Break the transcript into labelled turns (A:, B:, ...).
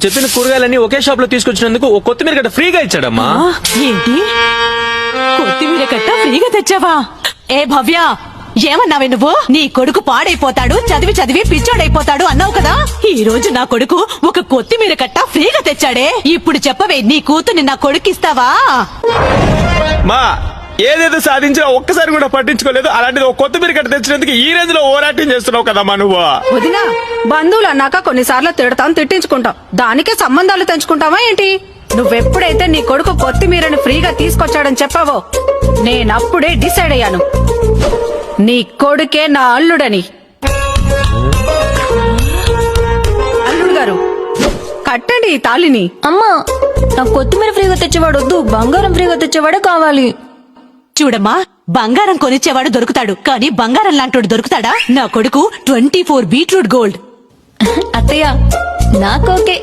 A: చెప్పిన కూరగాయలన్నీ ఒకే షాప్ లో తీసుకొచ్చినందుకు ఒక కొత్తిమీర గడ్డ ఫ్రీగా ఇచ్చాడమ్మా.
B: ఏంటి కొత్తిమీర కట్ట ఫ్రీగా తెచ్చావా? ఏ భవ్య, ఏమన్నావే నువ్వు? నీ కొడుకు పాడైపోతాడు, చదివి చదివి పిచ్చోడైపోతాడు అన్నావు కదా. ఈ రోజు నా కొడుకు ఒక కొత్తిమీర కట్ట ఫ్రీగా తెచ్చాడే. ఇప్పుడు చెప్పవే, నీ కూతుర్ని నా కొడుకిస్తావా?
A: మా ఏదేదో సాధించినా ఒక్కసారి కూడా పట్టించుకోలేదు, అలాంటిది ఒక కొత్తిమీర కట్ట తెచ్చినందుకు ఈ రేంజ్ లో ఓవర్ యాక్టింగ్ చేస్తున్నావు కదమ్మా నువ్వు.
C: వదినా, బంధువులు అన్నాక కొన్నిసార్లు తిడతాం, తిట్టించుకుంటాం. దానికే సంబంధాలు తెంచుకుంటావా ఏంటి? నువ్వెప్పుడైతే నీ కొడుకు కొత్తిమీరని ఫ్రీగా తీసుకొచ్చాడని చెప్పావో నేనప్పుడే డిసైడ్ అయ్యాను, నీ కొడుకే నా అల్లుడని. అల్లుడు గారు, కట్టండి ఈ తాళిని.
D: అమ్మా, నాకు కొత్తిమీర ఫ్రీగా తెచ్చేవాడు వద్దు, బంగారం ఫ్రీగా తెచ్చేవాడే కావాలి.
B: చూడమ్మా, బంగారం కొనిచ్చేవాడు దొరుకుతాడు, కానీ బంగారం లాంటోడు దొరుకుతాడా? నా కొడుకు 24 బీట్రూట్ గోల్డ్.
D: అత్తయ్య, నాకోకే.